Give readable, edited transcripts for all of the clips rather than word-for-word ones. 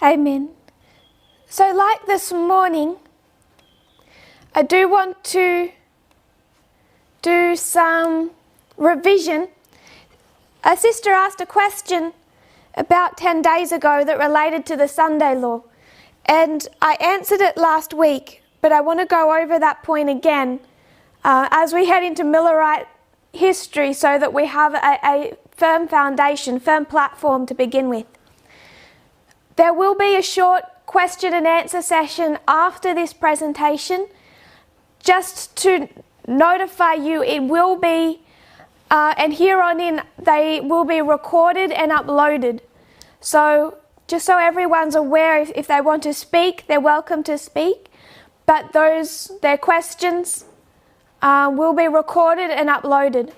Amen. So like this morning, I do want to do some revision. A sister asked a question about 10 days ago that related to the Sunday law, and I answered it last week, but I want to go over that point again as we head into Millerite history so that we have a firm foundation, firm platform to begin with. There will be a short question and answer session after this presentation. Just to notify you, it will be, and here on in, they will be recorded and uploaded. So just so everyone's aware, if they want to speak, they're welcome to speak. But their questions will be recorded and uploaded.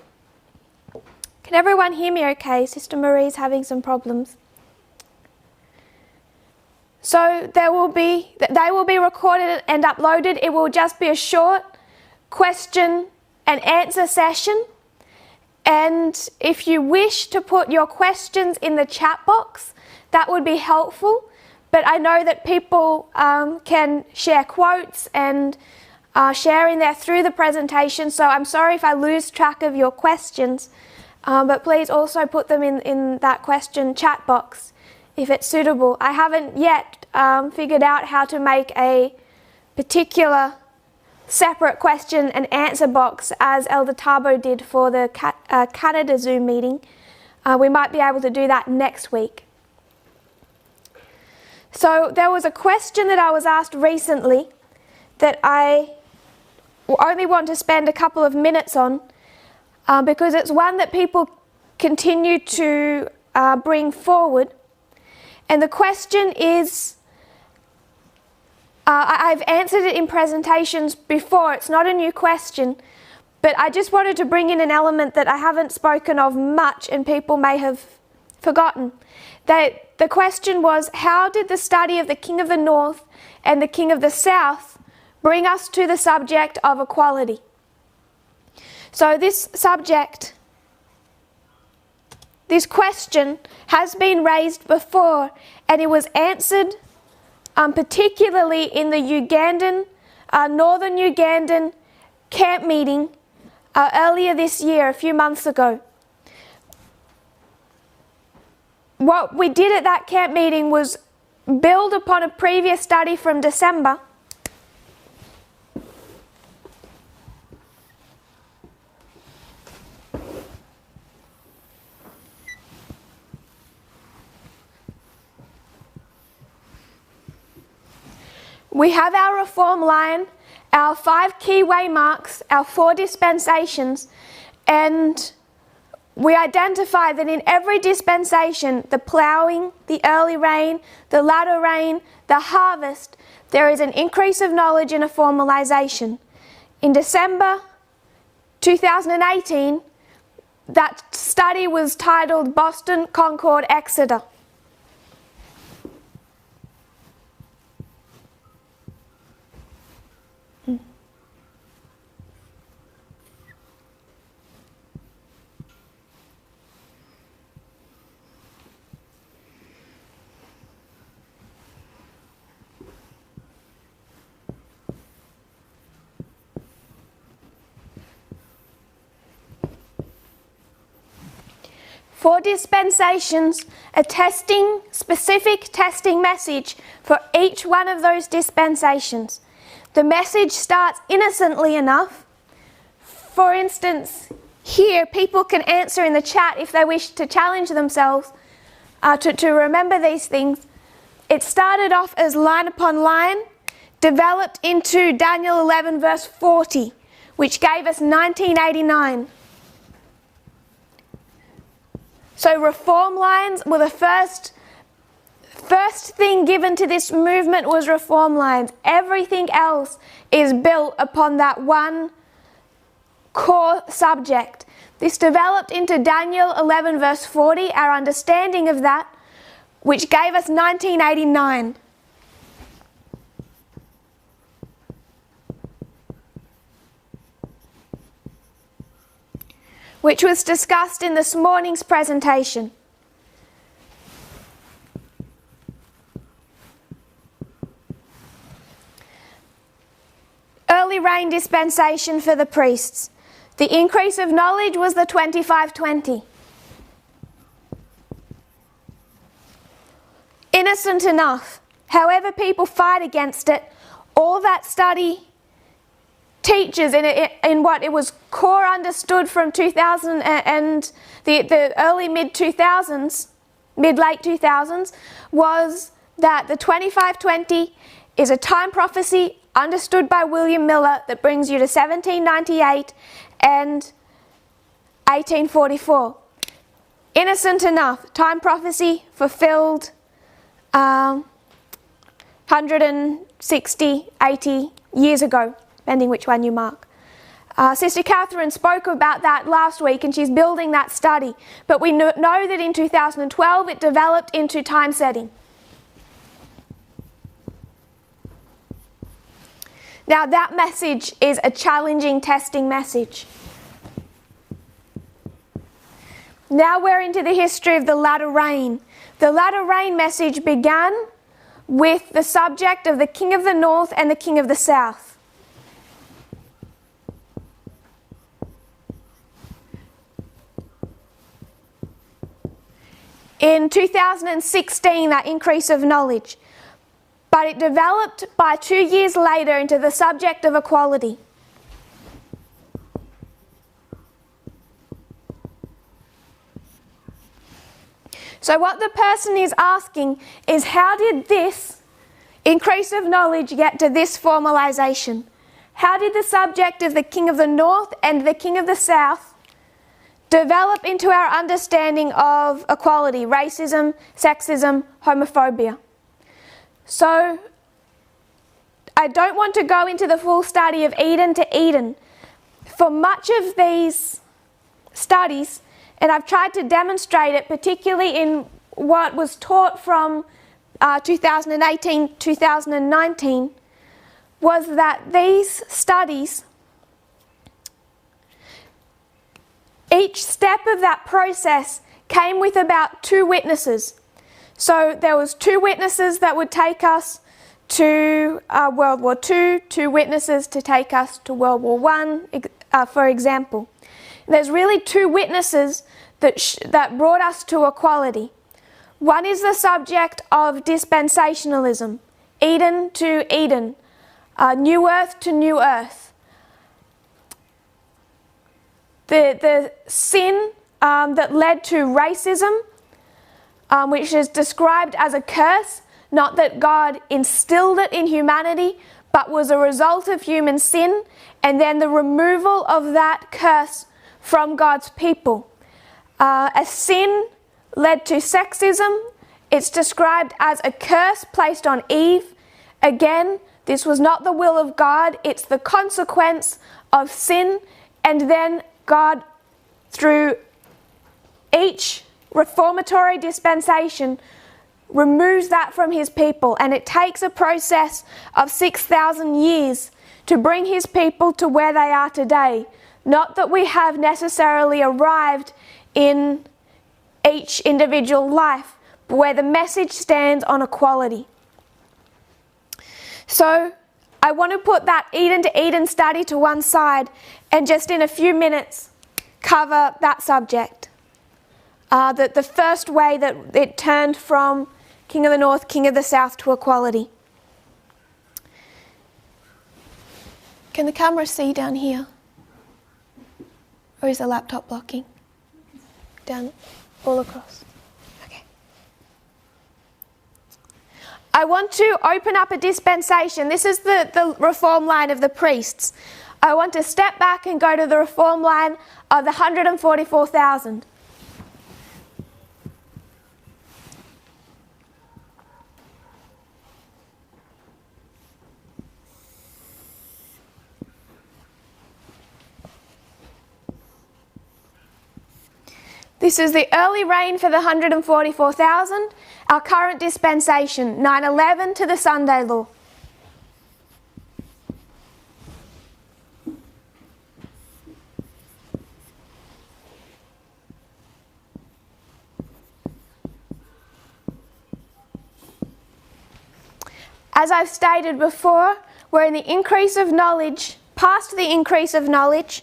Can everyone hear me okay? Sister Marie's having some problems. So they will be recorded and uploaded. It will just be a short question and answer session. And if you wish to put your questions in the chat box, that would be helpful. But I know that people can share quotes and share in there through the presentation. So I'm sorry if I lose track of your questions. But please also put them in that question chat box if it's suitable. I haven't yet figured out how to make a particular separate question and answer box as Elder Tabo did for the Canada Zoom meeting. We might be able to do that next week. So there was a question that I was asked recently that I only want to spend a couple of minutes on because it's one that people continue to bring forward. And the question is, I've answered it in presentations before, it's not a new question, but I just wanted to bring in an element that I haven't spoken of much and people may have forgotten. The question was, how did the study of the King of the North and the King of the South bring us to the subject of equality? So this question has been raised before, and it was answered particularly in the Northern Ugandan camp meeting earlier this year, a few months ago. What we did at that camp meeting was build upon a previous study from December. We have our reform line, our 5 key waymarks, our 4 dispensations, and we identify that in every dispensation, the ploughing, the early rain, the latter rain, the harvest, there is an increase of knowledge and a formalization. In December 2018, that study was titled Boston, Concord, Exeter. For dispensations, a specific testing message for each one of those dispensations. The message starts innocently enough. For instance, here people can answer in the chat if they wish to challenge themselves to remember these things. It started off as line upon line, developed into Daniel 11 verse 40, which gave us 1989. So reform lines were the first thing given to this movement was reform lines. Everything else is built upon that one core subject. This developed into Daniel 11 verse 40, our understanding of that, which gave us 1989. Which was discussed in this morning's presentation. early rain dispensation for the priests. The increase of knowledge was the 25-20. Innocent enough. However people fight against it, all that study teaches in what it was core understood from 2000 and the early late 2000s, was that the 25-20 is a time prophecy understood by William Miller that brings you to 1798 and 1844. Innocent enough. Time prophecy fulfilled 160, 80 years ago, depending which one you mark. Sister Catherine spoke about that last week, and she's building that study. But we know that in 2012 it developed into time setting. Now that message is a challenging, testing message. Now we're into the history of the latter rain. The latter rain message began with the subject of the King of the North and the King of the South. In 2016, that increase of knowledge. But it developed by 2 years later into the subject of equality. So what the person is asking is, how did this increase of knowledge get to this formalization? How did the subject of the King of the North and the King of the South develop into our understanding of equality, racism, sexism, homophobia? So I don't want to go into the full study of Eden to Eden. For much of these studies, and I've tried to demonstrate it, particularly in what was taught from 2018-2019, was that these studies, each step of that process came with about 2 witnesses. So there was 2 witnesses that would take us to World War II, 2 witnesses to take us to World War I, for example. There's really 2 witnesses that brought us to equality. One is the subject of dispensationalism, Eden to Eden, new earth to new earth. The sin that led to racism, which is described as a curse, not that God instilled it in humanity, but was a result of human sin, and then the removal of that curse from God's people. A sin led to sexism. It's described as a curse placed on Eve. Again, this was not the will of God. It's the consequence of sin. And then God, through each reformatory dispensation, removes that from his people. And it takes a process of 6,000 years to bring his people to where they are today. Not that we have necessarily arrived in each individual life, but where the message stands on equality. So I want to put that Eden to Eden study to one side and just in a few minutes cover that subject. The first way that it turned from King of the North, King of the South to equality. Can the camera see down here? Or is the laptop blocking? Down, all across. Okay. I want to open up a dispensation. This is the reform line of the priests. I want to step back and go to the reform line of the 144,000. This is the early reign for the 144,000, our current dispensation, 9/11 to the Sunday law. As I've stated before, we're in the increase of knowledge past the increase of knowledge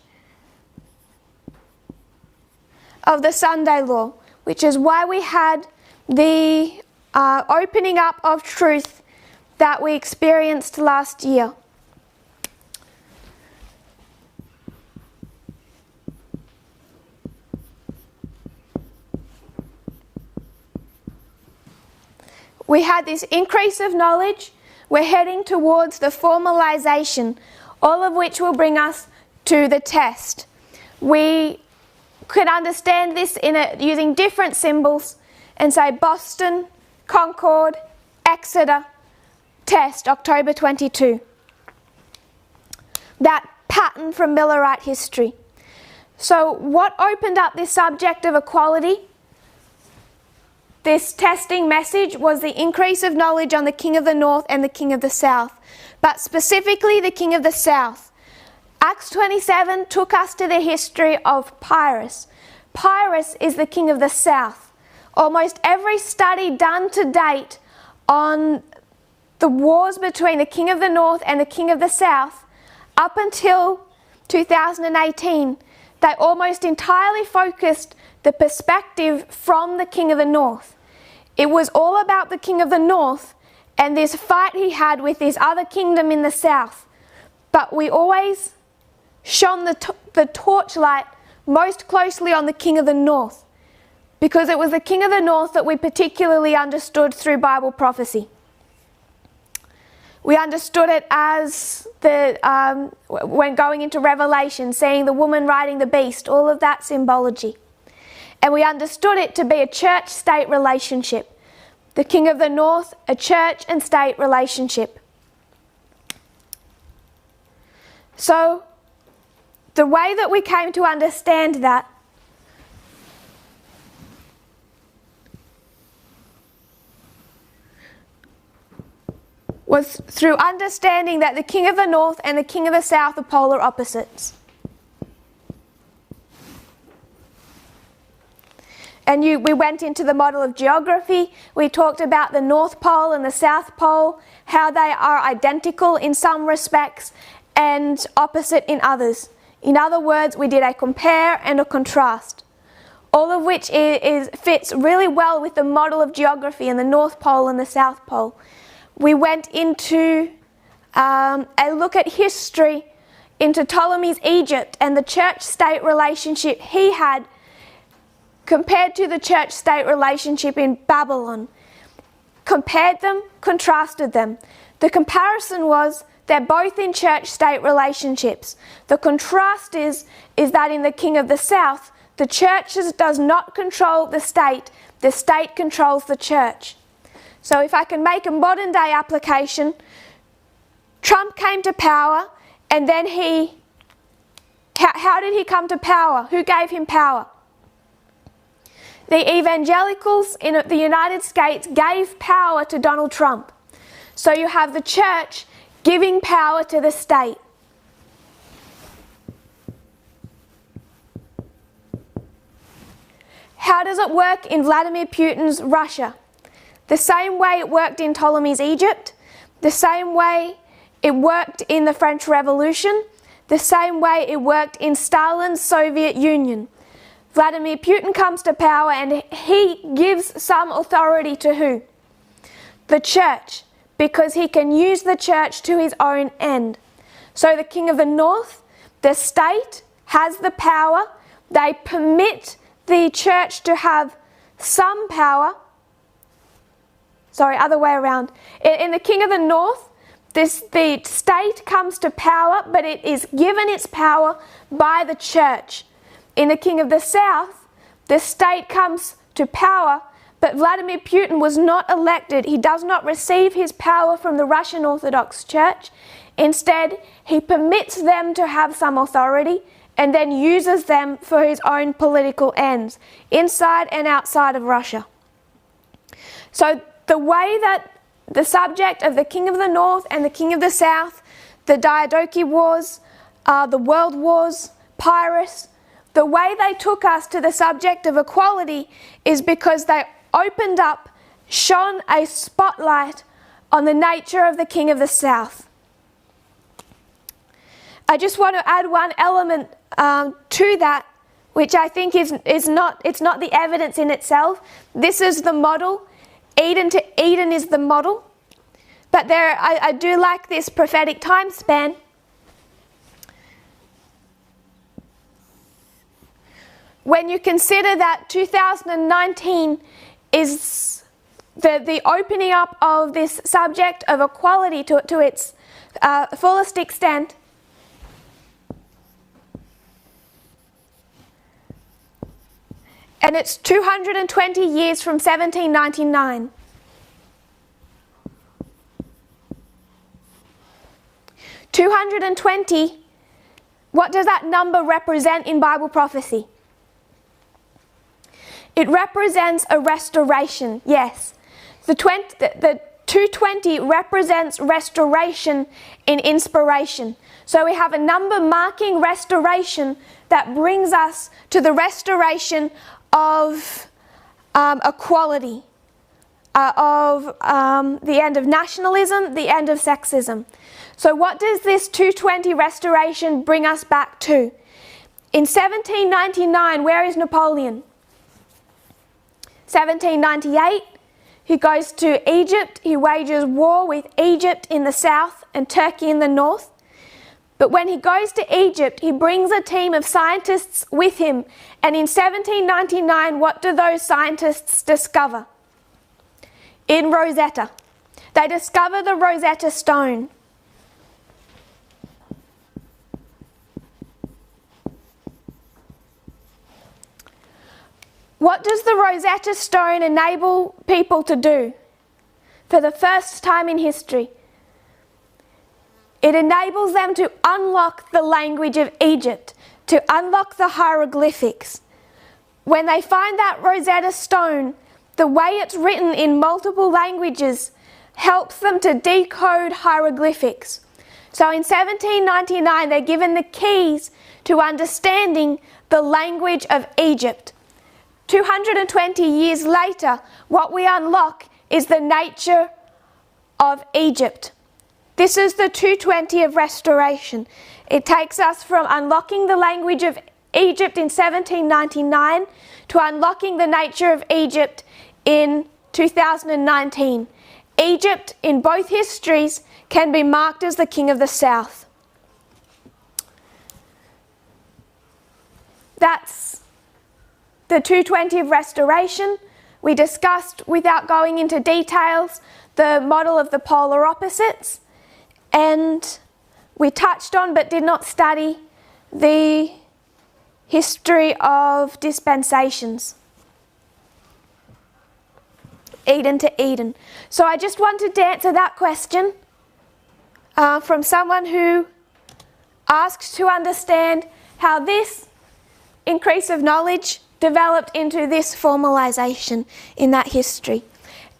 of the Sunday law, which is why we had the opening up of truth that we experienced last year. We had this increase of knowledge. We're heading towards the formalization, all of which will bring us to the test. We could understand this using different symbols and say Boston, Concord, Exeter, test, October 22. That pattern from Millerite history. So what opened up this subject of equality? This testing message was the increase of knowledge on the King of the North and the King of the South, but specifically the King of the South. Acts 27 took us to the history of Pyrrhus. Pyrrhus is the King of the South. Almost every study done to date on the wars between the King of the North and the King of the South, up until 2018, they almost entirely focused the perspective from the King of the North. It was all about the King of the North and this fight he had with this other kingdom in the south. But we always shone the torchlight most closely on the King of the North, because it was the King of the North that we particularly understood through Bible prophecy. We understood it as when going into Revelation, seeing the woman riding the beast, all of that symbology. And we understood it to be a church-state relationship. The King of the North, a church and state relationship. So, the way that we came to understand that was through understanding that the King of the North and the King of the South are polar opposites. And we went into the model of geography. We talked about the North Pole and the South Pole, how they are identical in some respects and opposite in others. In other words, we did a compare and a contrast, all of which fits really well with the model of geography and the North Pole and the South Pole. We went into a look at history, into Ptolemy's Egypt and the church-state relationship he had compared to the church-state relationship in Babylon. Compared them, contrasted them. The comparison was they're both in church-state relationships. The contrast is that in the King of the South, the church does not control the state controls the church. So if I can make a modern day application, Trump came to power and then how did he come to power? Who gave him power? The evangelicals in the United States gave power to Donald Trump. So you have the church giving power to the state. How does it work in Vladimir Putin's Russia? The same way it worked in Ptolemy's Egypt, the same way it worked in the French Revolution, the same way it worked in Stalin's Soviet Union. Vladimir Putin comes to power and he gives some authority to who? The church, because he can use the church to his own end. So the King of the North, the state, has the power. They permit the church to have some power. Sorry, other way around. In the King of the North, the state comes to power, but it is given its power by the church. In the King of the South, the state comes to power, but Vladimir Putin was not elected. He does not receive his power from the Russian Orthodox Church. Instead, he permits them to have some authority and then uses them for his own political ends, inside and outside of Russia. So the way that the subject of the King of the North and the King of the South, the Diadochi Wars, the World Wars, Pyrrhus, the way they took us to the subject of equality is because they opened up, shone a spotlight on the nature of the King of the South. I just want to add one element to that, which I think it's not the evidence in itself. This is the model. Eden to Eden is the model. But I do like this prophetic time span. When you consider that 2019 is the opening up of this subject of equality to its fullest extent, and it's 220 years from 1799. $220, what does that number represent in Bible prophecy? It represents a restoration, yes. The 220 represents restoration in inspiration. So we have a number marking restoration that brings us to the restoration of equality, of the end of nationalism, the end of sexism. So what does this 220 restoration bring us back to? In 1799, where is Napoleon? 1798, he goes to Egypt. He wages war with Egypt in the south and Turkey in the north. But when he goes to Egypt, he brings a team of scientists with him. And in 1799, what do those scientists discover? In Rosetta. They discover the Rosetta Stone. What does the Rosetta Stone enable people to do for the first time in history? It enables them to unlock the language of Egypt, to unlock the hieroglyphics. When they find that Rosetta Stone, the way it's written in multiple languages helps them to decode hieroglyphics. So in 1799, they're given the keys to understanding the language of Egypt. 220 years later, what we unlock is the nature of Egypt. This is the 220 of restoration. It takes us from unlocking the language of Egypt in 1799 to unlocking the nature of Egypt in 2019. Egypt, in both histories, can be marked as the king of the south. That's the 220 of restoration. We discussed, without going into details, the model of the polar opposites, and we touched on but did not study the history of dispensations. Eden to Eden. So I just wanted to answer that question from someone who asked to understand how this increase of knowledge developed into this formalization in that history.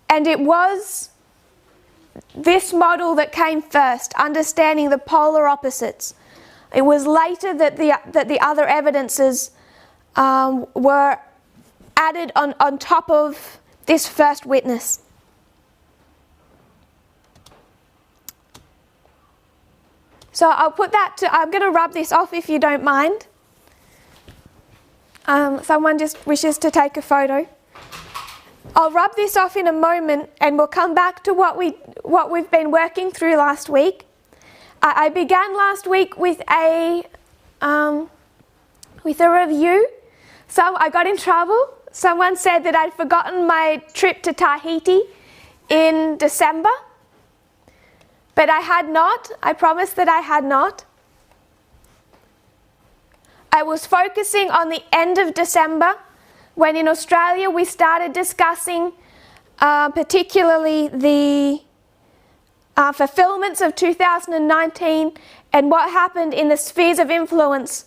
And it was this model that came first, understanding the polar opposites. It was later that the other evidences were added on top of this first witness. So I'll put that to, I'm going to rub this off if you don't mind. Someone just wishes to take a photo. I'll rub this off in a moment and we'll come back to what we've been working through last week. I began last week with a review. So I got in trouble. Someone said that I'd forgotten my trip to Tahiti in December. But I had not. I promised that I had not. I was focusing on the end of December, when in Australia we started discussing particularly the fulfillments of 2019 and what happened in the spheres of influence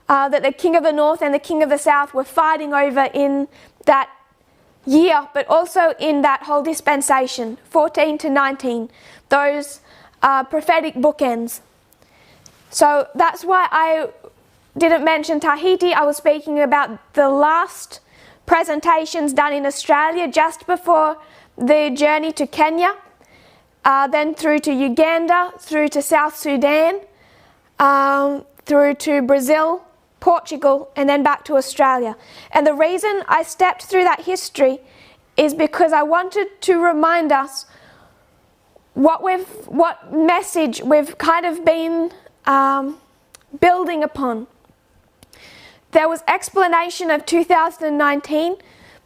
that the King of the North and the King of the South were fighting over in that year, but also in that whole dispensation, 14 to 19, those prophetic bookends. So that's why I didn't mention Tahiti. I was speaking about the last presentations done in Australia just before the journey to Kenya, then through to Uganda, through to South Sudan, through to Brazil, Portugal, and then back to Australia. And the reason I stepped through that history is because I wanted to remind us what message we've kind of been building upon. There was explanation of 2019,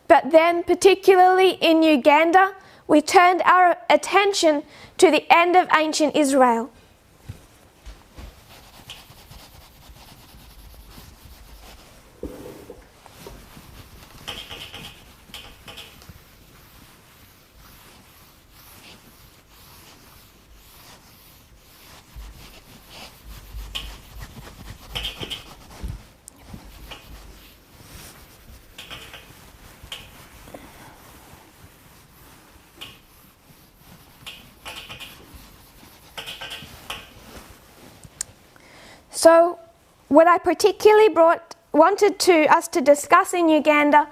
but then particularly in Uganda, we turned our attention to the end of ancient Israel. So what I particularly wanted us to discuss in Uganda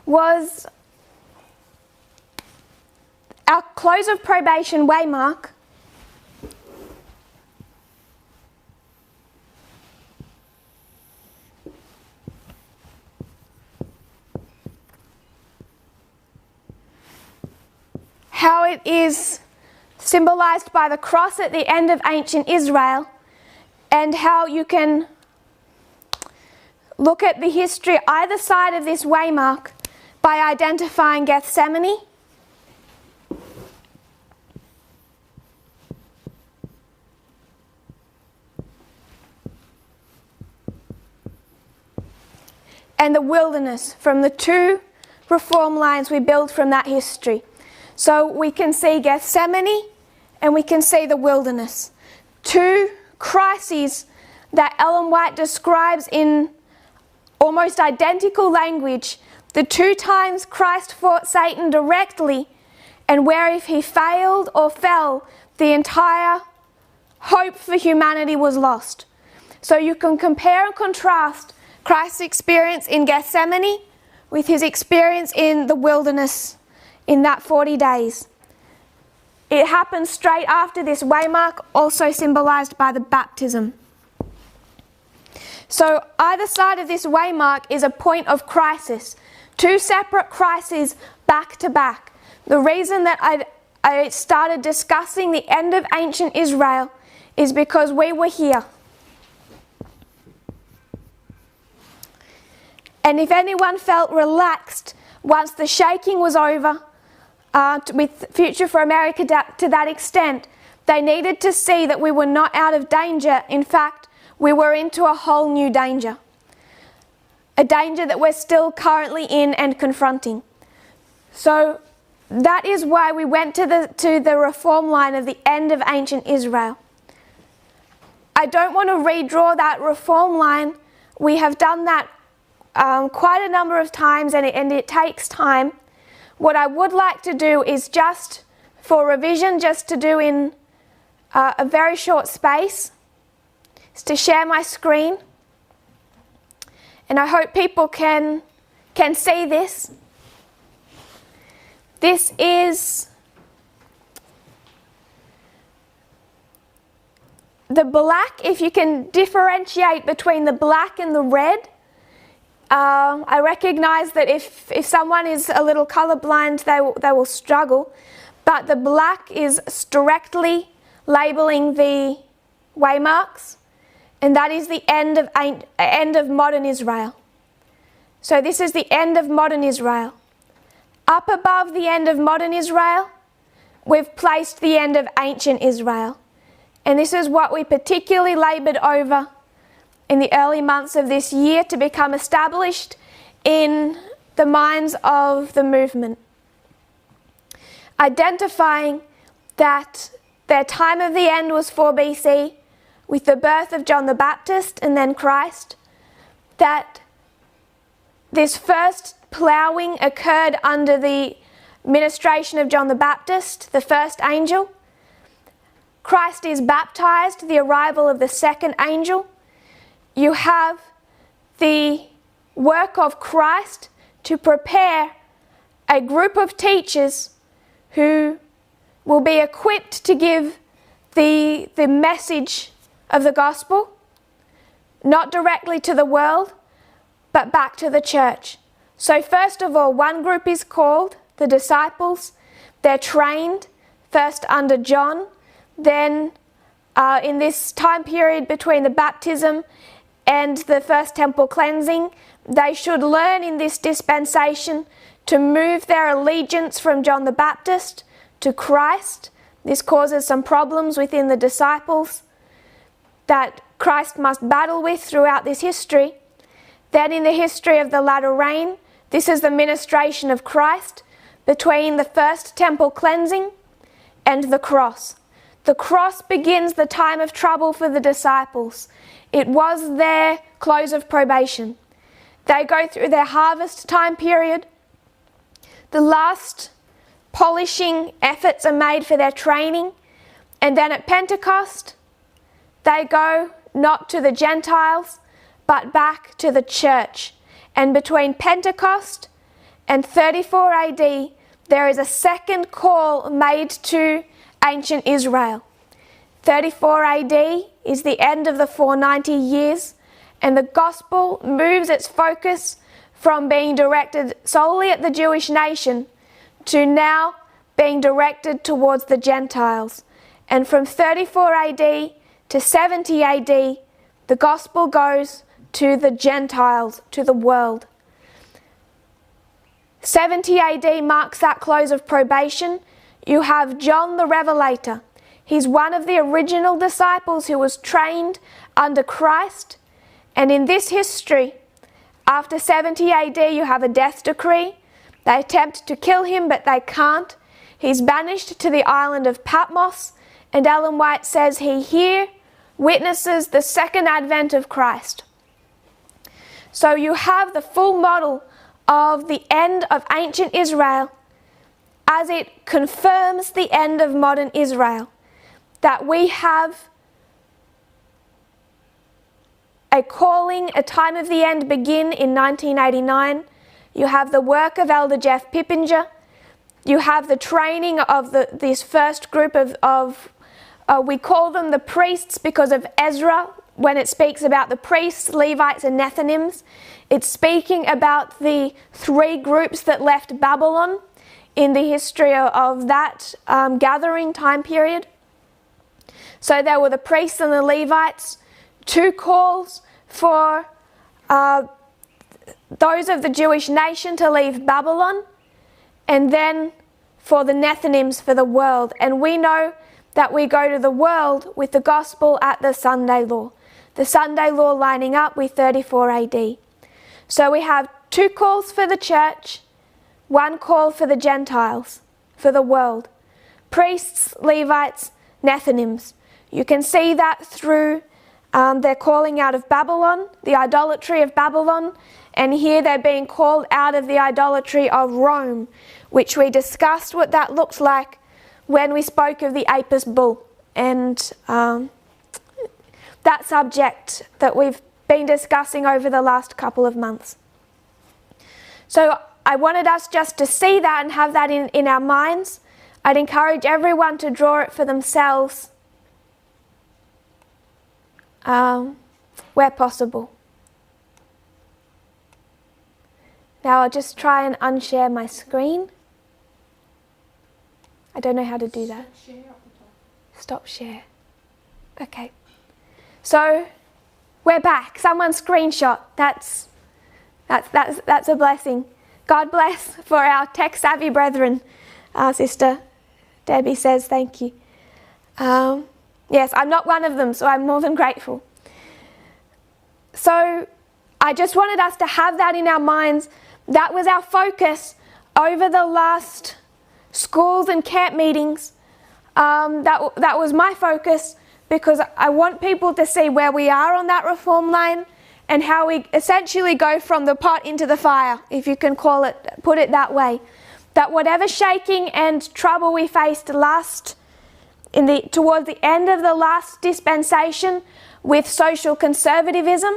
was our close of probation waymark, how it is symbolized by the cross at the end of ancient Israel, and how you can look at the history either side of this waymark by identifying Gethsemane, and the wilderness from the two reform lines we build from that history. So we can see Gethsemane and we can see the wilderness. Two crises that Ellen White describes in almost identical language. The two times Christ fought Satan directly, and where if he failed or fell, the entire hope for humanity was lost. So you can compare and contrast Christ's experience in Gethsemane with his experience in the wilderness in that 40 days. It happens straight after this waymark, also symbolized by the baptism. So either side of this waymark is a point of crisis. Two separate crises back to back. The reason that I started discussing the end of ancient Israel is because we were here. And if anyone felt relaxed once the shaking was over, with Future for America to that extent, they needed to see that we were not out of danger. In fact, we were into a whole new danger. A danger that we're still currently in and confronting. So that is why we went to the reform line of the end of ancient Israel. I don't want to redraw that reform line. We have done that quite a number of times, and it takes time. What I would like to do is just, for revision, just to do in a very short space, is to share my screen. And I hope people can see this. This is the black, if you can differentiate between the black and the red. I recognise that if someone is a little colourblind, they will struggle. But the black is directly labelling the waymarks, and that is the end of modern Israel. So this is the end of modern Israel. Up above the end of modern Israel, we've placed the end of ancient Israel. And this is what we particularly laboured over in the early months of this year to become established in the minds of the movement. Identifying that their time of the end was 4 BC, with the birth of John the Baptist and then Christ, that this first ploughing occurred under the ministration of John the Baptist, the first angel. Christ is baptized, the arrival of the second angel. You have the work of Christ to prepare a group of teachers who will be equipped to give the message of the gospel, not directly to the world, but back to the church. So first of all, one group is called the disciples. They're trained first under John, then in this time period between the baptism and the first temple cleansing, they should learn in this dispensation to move their allegiance from John the Baptist to Christ. This causes some problems within the disciples that Christ must battle with throughout this history. Then in the history of the latter rain, this is the ministration of Christ between the first temple cleansing and the cross. The cross begins the time of trouble for the disciples. It was their close of probation. They go through their harvest time period. The last polishing efforts are made for their training. And then at Pentecost, they go not to the Gentiles, but back to the church. And between Pentecost and 34 AD, there is a second call made to ancient Israel. 34 AD is the end of the 490 years, and the gospel moves its focus from being directed solely at the Jewish nation to now being directed towards the Gentiles. And from 34 AD to 70 AD, the gospel goes to the Gentiles, to the world. 70 AD marks that close of probation. You have John the Revelator. He's one of the original disciples who was trained under Christ. And in this history, after 70 AD, you have a death decree. They attempt to kill him, but they can't. He's banished to the island of Patmos. And Ellen White says he here witnesses the second advent of Christ. So you have the full model of the end of ancient Israel as it confirms the end of modern Israel. That we have a calling, a time of the end begin in 1989. You have the work of Elder Jeff Pippinger. You have the training of this first group of we call them the priests because of Ezra. When it speaks about the priests, Levites and Nethinims, it's speaking about the three groups that left Babylon in the history of that gathering time period. So there were the priests and the Levites, two calls for those of the Jewish nation to leave Babylon, and then for the Nethinims for the world. And we know that we go to the world with the gospel at the Sunday law. The Sunday law lining up with 34 AD. So we have two calls for the church, one call for the Gentiles, for the world. Priests, Levites, Nethinims. You can see that through their calling out of Babylon, the idolatry of Babylon, and here they're being called out of the idolatry of Rome, which we discussed what that looks like when we spoke of the Apis bull and that subject that we've been discussing over the last couple of months. So I wanted us just to see that and have that in our minds. I'd encourage everyone to draw it for themselves where possible. Now I'll just try and unshare my screen. I don't know how to do that. Stop share. Okay. So we're back. Someone screenshot. That's a blessing. God bless for our tech-savvy brethren. Sister Debbie says thank you. Yes, I'm not one of them, so I'm more than grateful. So I just wanted us to have that in our minds. That was our focus over the last schools and camp meetings. That was my focus, because I want people to see where we are on that reform line and how we essentially go from the pot into the fire, if you can put it that way. That whatever shaking and trouble we faced towards the end of the last dispensation with social conservatism,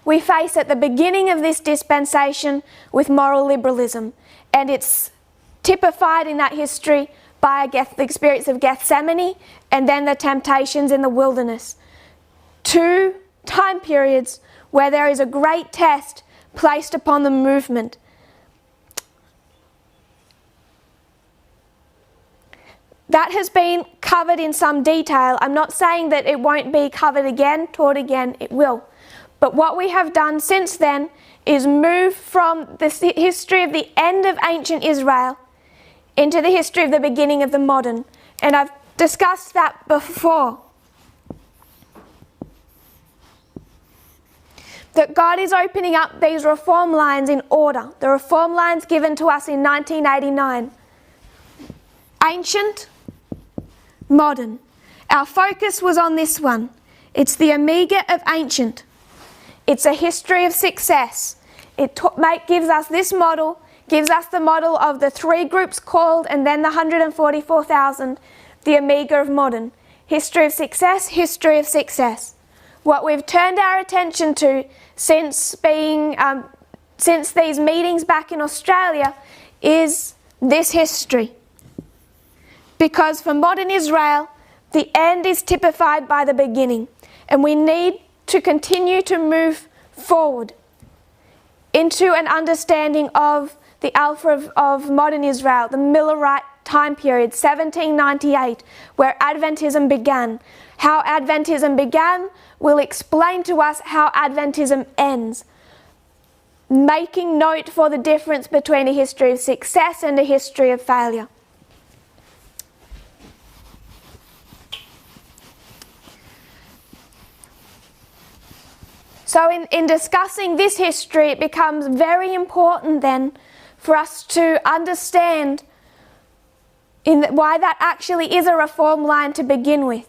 we face at the beginning of this dispensation with moral liberalism. And it's typified in that history by the experience of Gethsemane and then the temptations in the wilderness. Two time periods where there is a great test placed upon the movement. That has been covered in some detail. I'm not saying that it won't be covered again, taught again, it will. But what we have done since then is move from the history of the end of ancient Israel into the history of the beginning of the modern. And I've discussed that before. That God is opening up these reform lines in order. The reform lines given to us in 1989. Ancient, modern. Our focus was on this one. It's the omega of ancient. It's a history of success. It gives us this model, gives us the model of the three groups called and then the 144,000, the omega of modern. History of success, history of success. What we've turned our attention to since these meetings back in Australia is this history. Because for modern Israel, the end is typified by the beginning. And we need to continue to move forward into an understanding of the Alpha of modern Israel, the Millerite time period, 1798, where Adventism began. How Adventism began will explain to us how Adventism ends, making note for the difference between a history of success and a history of failure. So in discussing this history, it becomes very important then for us to understand why that actually is a reform line to begin with.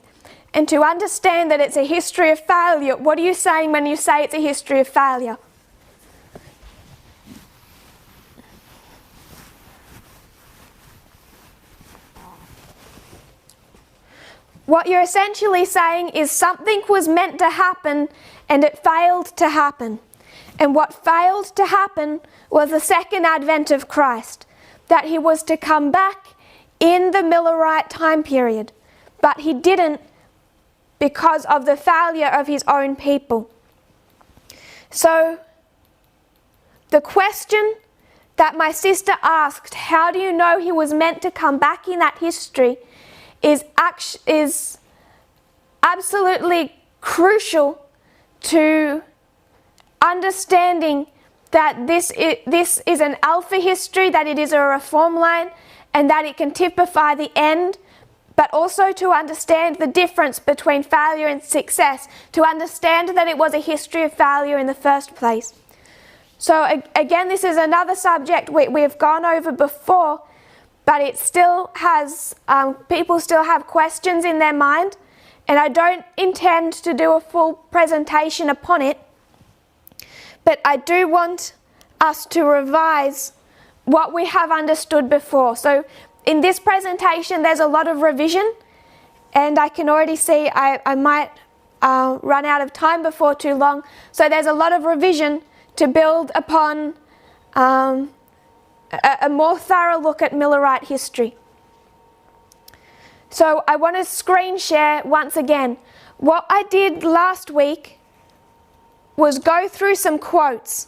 And to understand that it's a history of failure. What are you saying when you say it's a history of failure? What you're essentially saying is something was meant to happen and it failed to happen. And what failed to happen was the second advent of Christ, that he was to come back in the Millerite time period. But he didn't because of the failure of his own people. So, the question that my sister asked, how do you know he was meant to come back in that history, is absolutely crucial to understanding that this is an alpha history, that it is a reform line, and that it can typify the end, but also to understand the difference between failure and success, to understand that it was a history of failure in the first place. So again, this is another subject we've gone over before, but it still has, people still have questions in their mind, and I don't intend to do a full presentation upon it, but I do want us to revise what we have understood before. So in this presentation, there's a lot of revision, and I can already see I might run out of time before too long. So there's a lot of revision to build upon a more thorough look at Millerite history. So I want to screen share once again. What I did last week was go through some quotes.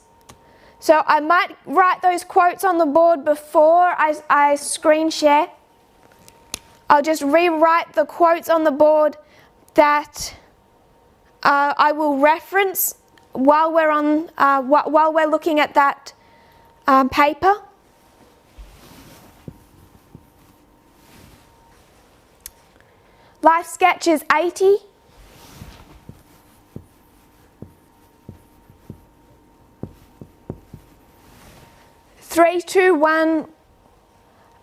So I might write those quotes on the board before I screen share. I'll just rewrite the quotes on the board that I will reference while we're looking at that paper. Life Sketches 80. Three, two, one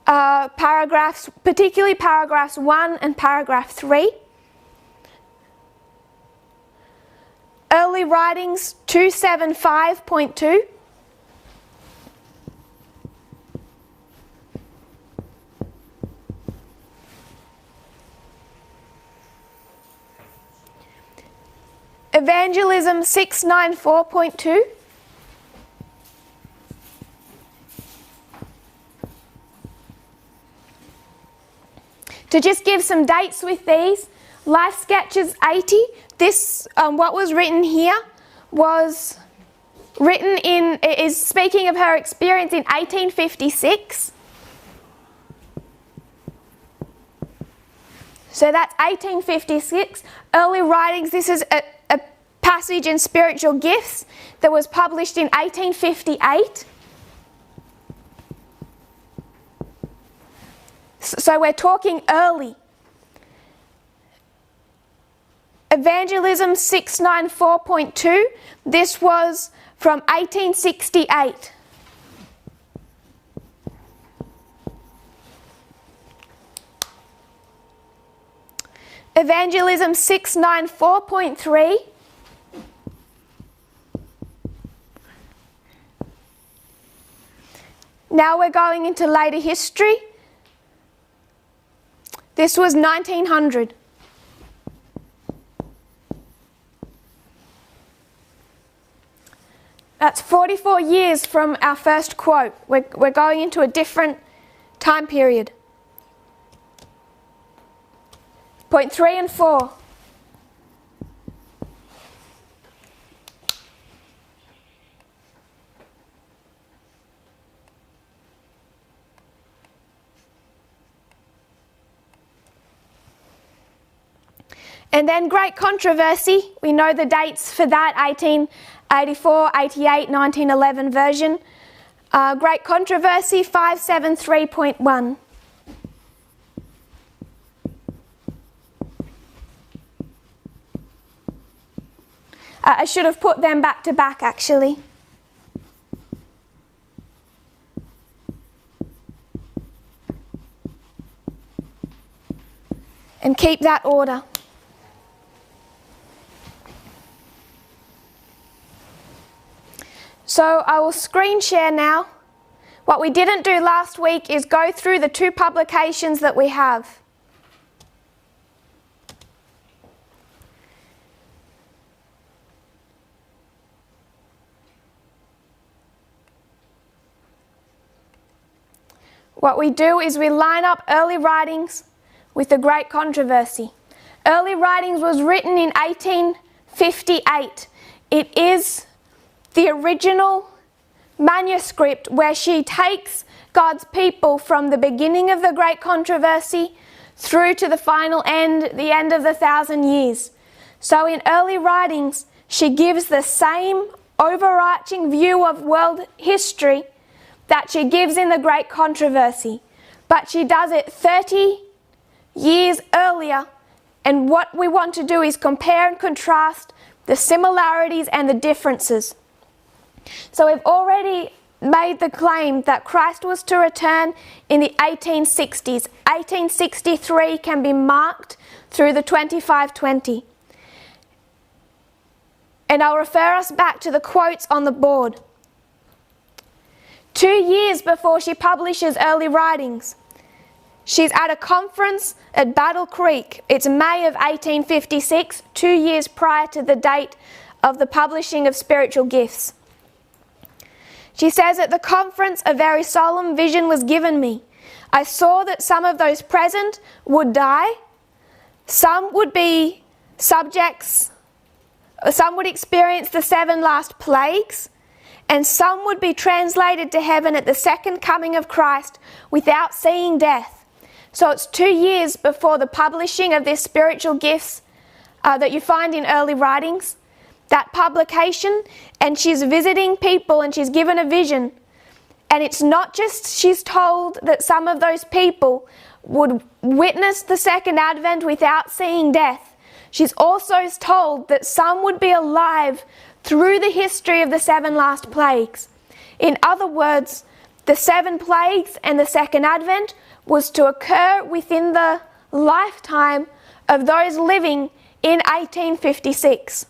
paragraphs, particularly paragraphs 1 and paragraph 3. Early Writings 275.2. Evangelism 694.2. To just give some dates with these, Life Sketches 80. This, what was written here, was written is speaking of her experience in 1856. So that's 1856. Early writings, this is a passage in Spiritual Gifts that was published in 1858. So we're talking early. Evangelism 694.2, this was from 1868. Evangelism 694.3. Now we're going into later history. This was 1900. That's 44 years from our first quote. We're going into a different time period. Point 3 and 4. And then Great Controversy, we know the dates for that, 1884, 88, 1911 version. Great Controversy 573.1. I should have put them back to back actually. And keep that order. So I will screen share now. What we didn't do last week is go through the 2 publications that we have. What we do is we line up early writings with the Great Controversy. Early writings was written in 1858. It is the original manuscript where she takes God's people from the beginning of the Great Controversy through to the final end, the end of the 1,000 years. So in early writings, she gives the same overarching view of world history that she gives in the Great Controversy, but she does it 30 years earlier, and what we want to do is compare and contrast the similarities and the differences. So we've already made the claim that Christ was to return in the 1860s. 1863 can be marked through the 2520. And I'll refer us back to the quotes on the board. 2 years before she publishes early writings, she's at a conference at Battle Creek. It's May of 1856, 2 years prior to the date of the publishing of Spiritual Gifts. She says, at the conference, a very solemn vision was given me. I saw that some of those present would die, some would be subjects, some would experience the 7 last plagues, and some would be translated to heaven at the second coming of Christ without seeing death. So it's 2 years before the publishing of this Spiritual Gifts that you find in early writings, that publication, and she's visiting people and she's given a vision. And it's not just she's told that some of those people would witness the second advent without seeing death. She's also told that some would be alive through the history of the 7 last plagues. In other words, the 7 plagues and the second advent was to occur within the lifetime of those living in 1856.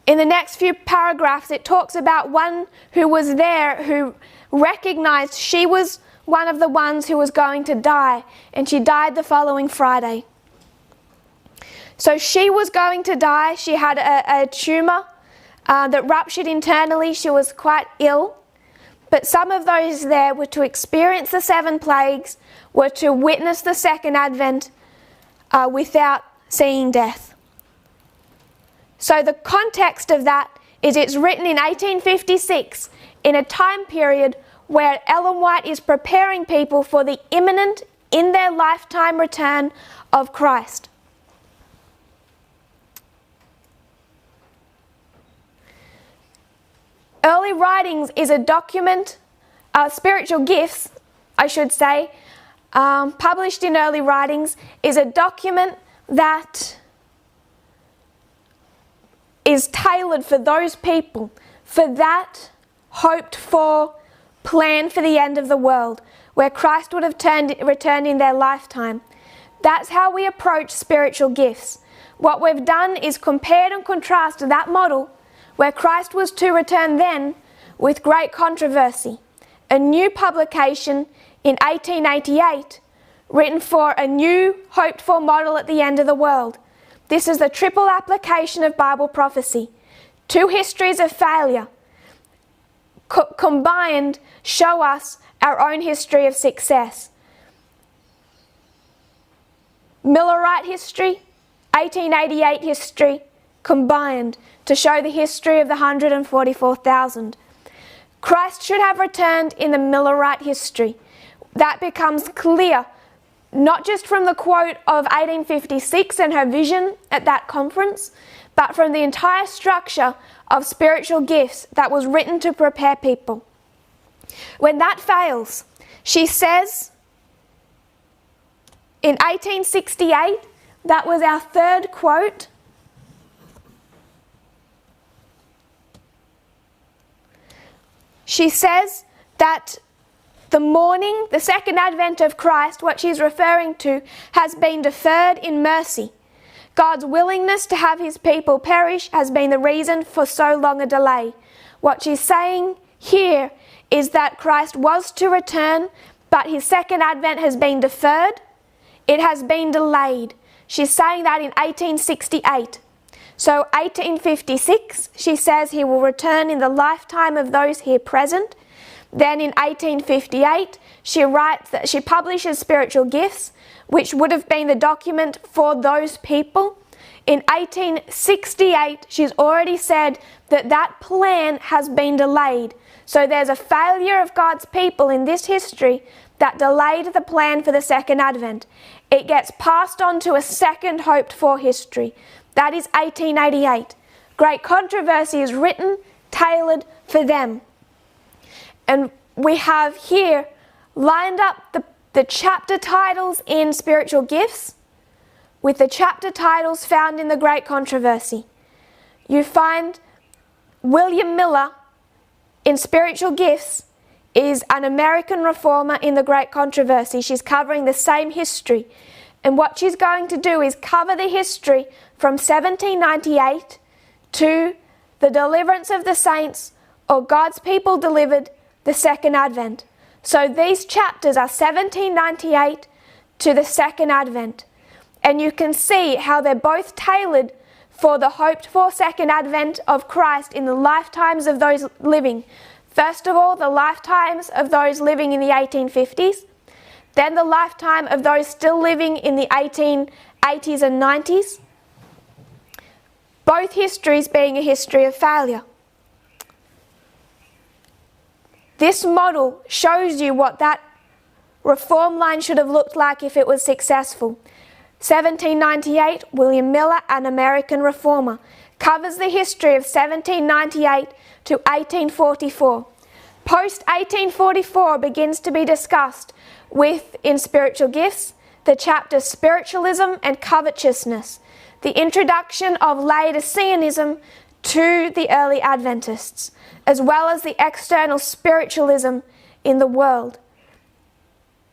In the next few paragraphs, it talks about one who was there who recognized she was one of the ones who was going to die, and she died the following Friday. So she was going to die. She had a tumor that ruptured internally. She was quite ill. But some of those there were to experience the 7 plagues, were to witness the second advent without seeing death. So the context of that is it's written in 1856 in a time period where Ellen White is preparing people for the imminent, in their lifetime, return of Christ. Early writings is a document, spiritual gifts, I should say, published in early writings, is a document that is tailored for those people, for that hoped for plan for the end of the world, where Christ would have returned in their lifetime. That's how we approach spiritual gifts. What we've done is compared and contrasted that model, where Christ was to return then, with great controversy. A new publication in 1888, written for a new hoped-for model at the end of the world. This is the triple application of Bible prophecy. 2 histories of failure combined show us our own history of success. Millerite history, 1888 history, combined to show the history of the 144,000. Christ should have returned in the Millerite history. That becomes clear, not just from the quote of 1856 and her vision at that conference, but from the entire structure of spiritual gifts that was written to prepare people. When that fails, she says in 1868, that was our 3rd quote, she says that the morning, the second advent of Christ, what she's referring to, has been deferred in mercy. God's willingness to have his people perish has been the reason for so long a delay. What she's saying here is that Christ was to return, but his second advent has been deferred. It has been delayed. She's saying that in 1868. So 1856, she says he will return in the lifetime of those here present. Then in 1858, she writes that she publishes spiritual gifts, which would have been the document for those people. In 1868, she's already said that that plan has been delayed. So there's a failure of God's people in this history that delayed the plan for the second advent. It gets passed on to a second hoped for history. That is 1888. Great controversy is written, tailored for them. And we have here lined up the chapter titles in spiritual gifts with the chapter titles found in the Great Controversy. You find William Miller in spiritual gifts is an American reformer in the Great Controversy. She's covering the same history. And what she's going to do is cover the history from 1798 to the deliverance of the saints, or God's people delivered, the second advent. So these chapters are 1798 to the second advent. And you can see how they're both tailored for the hoped for second advent of Christ in the lifetimes of those living. First of all, the lifetimes of those living in the 1850s. Then the lifetime of those still living in the 1880s and 90s. Both histories being a history of failure. This model shows you what that reform line should have looked like if it was successful. 1798, William Miller, an American reformer, covers the history of 1798 to 1844. Post-1844 begins to be discussed in spiritual gifts, the chapters Spiritualism and Covetousness, the introduction of Laodiceanism to the early Adventists, as well as the external spiritualism in the world.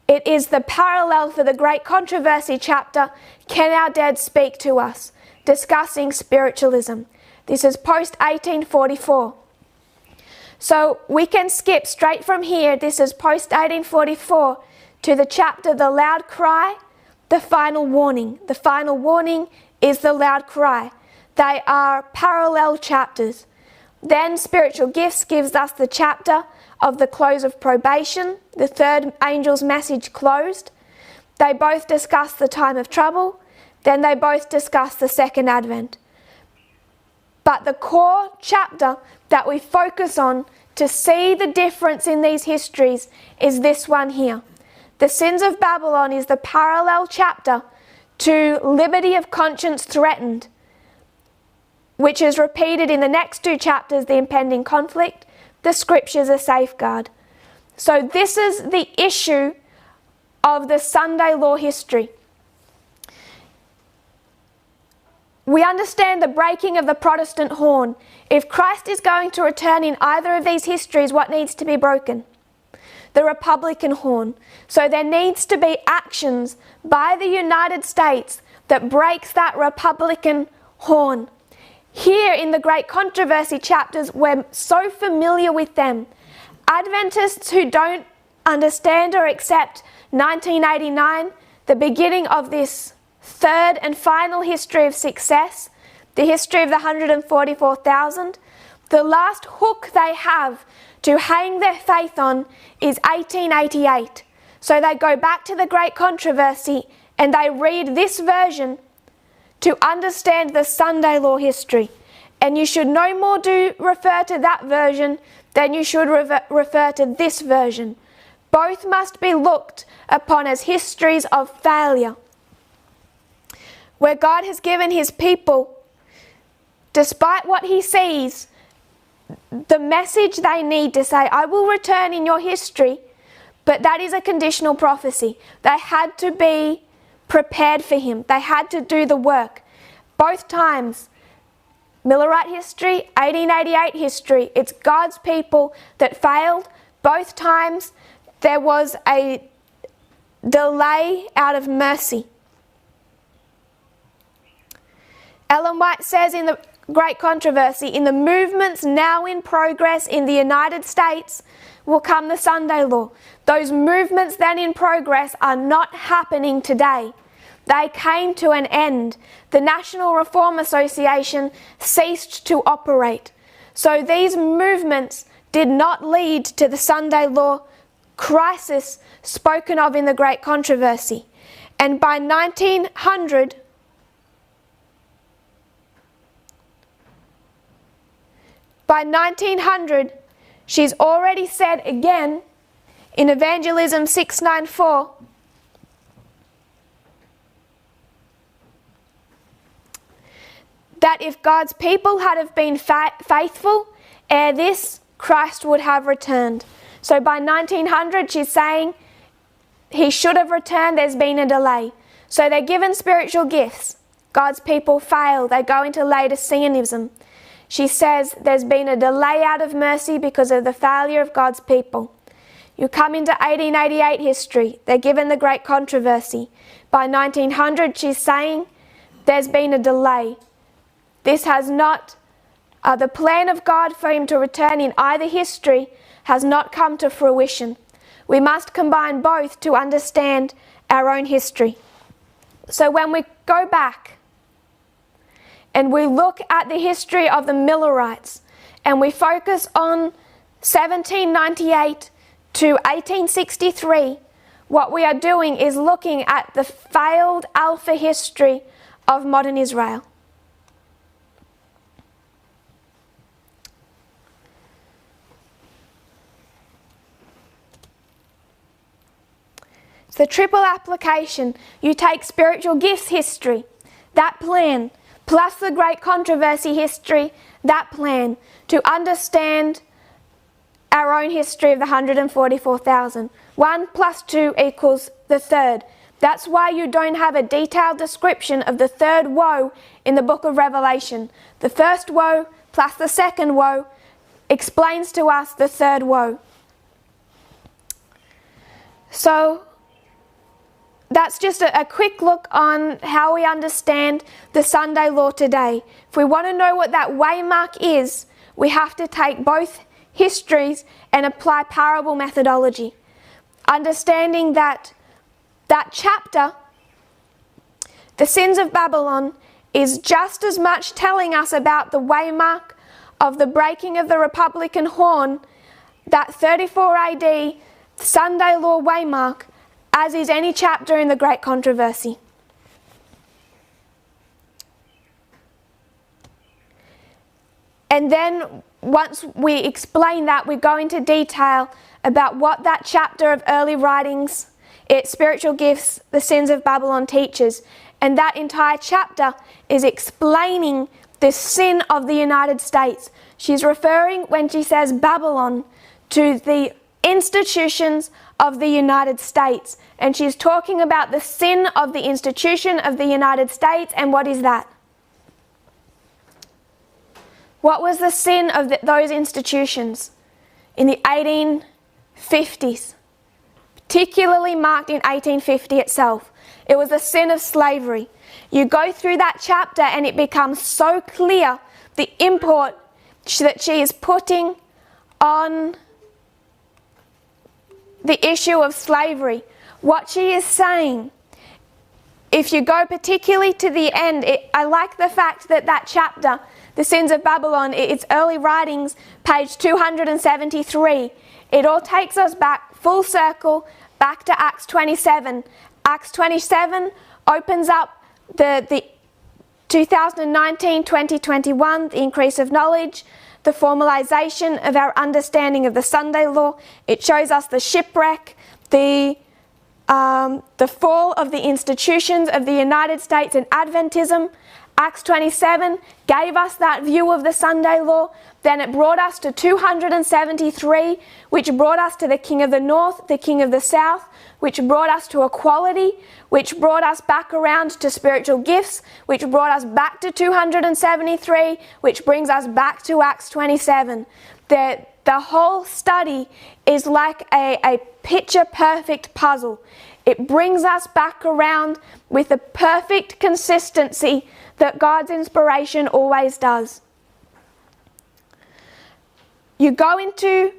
It is the parallel for the Great Controversy chapter, Can Our Dead Speak to Us?, discussing spiritualism. This is post-1844. So we can skip straight from here, this is post-1844, to the chapter The Loud Cry, the Final Warning. The Final Warning is the Loud Cry. They are parallel chapters. Then spiritual gifts gives us the chapter of the close of probation, the third angel's message closed. They both discuss the time of trouble. Then they both discuss the second advent. But the core chapter that we focus on to see the difference in these histories is this one here. The sins of Babylon is the parallel chapter to liberty of conscience threatened, which is repeated in the next two chapters, the impending conflict, the scriptures, a safeguard. So this is the issue of the Sunday law history. We understand the breaking of the Protestant horn. If Christ is going to return in either of these histories, what needs to be broken? The Republican horn. So there needs to be actions by the United States that breaks that Republican horn. Here in the Great Controversy chapters, we're so familiar with them. Adventists who don't understand or accept 1989, the beginning of this third and final history of success, the history of the 144,000, the last hook they have to hang their faith on is 1888. So they go back to the Great Controversy and they read this version to understand the Sunday law history. And you should no more refer to that version than you should refer to this version. Both must be looked upon as histories of failure, where God has given his people, despite what he sees, the message they need to say, I will return in your history, but that is a conditional prophecy. They had to be prepared for him. They had to do the work. Both times, Millerite history, 1888 history, it's God's people that failed. Both times there was a delay out of mercy. Ellen White says in the Great Controversy, in the movements now in progress in the United States will come the Sunday law. Those movements then in progress are not happening today. They came to an end. The National Reform Association ceased to operate. So these movements did not lead to the Sunday law crisis spoken of in the Great Controversy. And by 1900, she's already said again in Evangelism 694, that if God's people had have been faithful, ere this, Christ would have returned. So by 1900, she's saying he should have returned, there's been a delay. So they're given spiritual gifts. God's people fail, they go into Laodiceanism. She says there's been a delay out of mercy because of the failure of God's people. You come into 1888 history, they're given the Great Controversy. By 1900, she's saying there's been a delay. This has not, the plan of God for him to return in either history has not come to fruition. We must combine both to understand our own history. So when we go back and we look at the history of the Millerites and we focus on 1798 to 1863, what we are doing is looking at the failed alpha history of modern Israel. It's the triple application. You take spiritual gifts history, that plan, plus the Great Controversy history, that plan, to understand our own history of the 144,000. 1 plus 2 equals the third. That's why you don't have a detailed description of the third woe in the book of Revelation. The first woe plus the second woe explains to us the third woe. So that's just a quick look on how we understand the Sunday law today. If we want to know what that waymark is, we have to take both histories and apply parable methodology. Understanding that chapter, the sins of Babylon, is just as much telling us about the waymark of the breaking of the Republican horn, that 34 AD Sunday law waymark, as is any chapter in the Great Controversy. And then once we explain that, we go into detail about what that chapter of early writings, its spiritual gifts, the sins of Babylon teaches. And that entire chapter is explaining the sin of the United States. She's referring, when she says Babylon, to the institutions of the United States. And she's talking about the sin of the institution of the United States. And what is that? What was the sin of those institutions in the 1850s? Particularly marked in 1850 itself. It was the sin of slavery. You go through that chapter and it becomes so clear the import that she is putting on the issue of slavery. What she is saying, if you go particularly to the end, I like the fact that that chapter, the sins of Babylon, it's early writings, page 273. It all takes us back, full circle, back to Acts 27. Acts 27 opens up the 2019-2021, the increase of knowledge, the formalization of our understanding of the Sunday law. It shows us the shipwreck, the fall of the institutions of the United States and Adventism. Acts 27 gave us that view of the Sunday law. Then it brought us to 273, which brought us to the King of the North, the King of the South, which brought us to equality, which brought us back around to spiritual gifts, which brought us back to 273, which brings us back to Acts 27. The whole study is like a picture-perfect puzzle. It brings us back around with the perfect consistency that God's inspiration always does. You go into,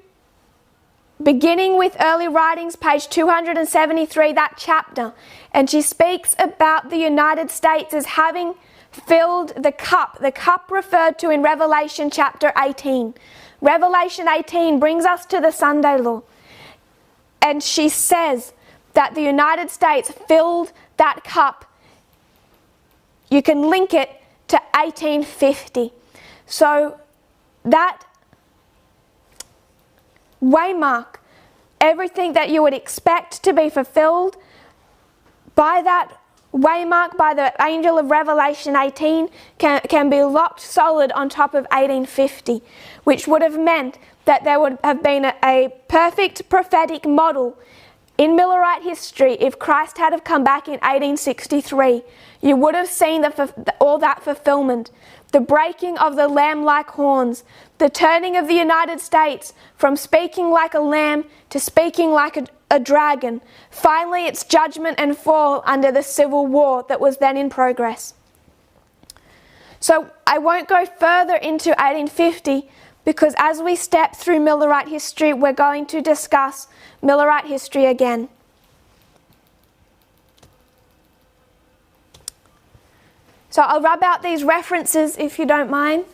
beginning with early writings, page 273, that chapter, and she speaks about the United States as having filled the cup referred to in Revelation chapter 18. Revelation 18 brings us to the Sunday law, and she says that the United States filled that cup. You can link it to 1850. So that waymark, everything that you would expect to be fulfilled by that waymark, by the angel of Revelation 18, can be locked solid on top of 1850, which would have meant that there would have been a perfect prophetic model in Millerite history. If Christ had have come back in 1863, you would have seen all that fulfillment. The breaking of the lamb-like horns, the turning of the United States from speaking like a lamb to speaking like a dragon, finally its judgment and fall under the civil war that was then in progress. So I won't go further into 1850, because as we step through Millerite history, we're going to discuss Millerite history again. So I'll rub out these references if you don't mind.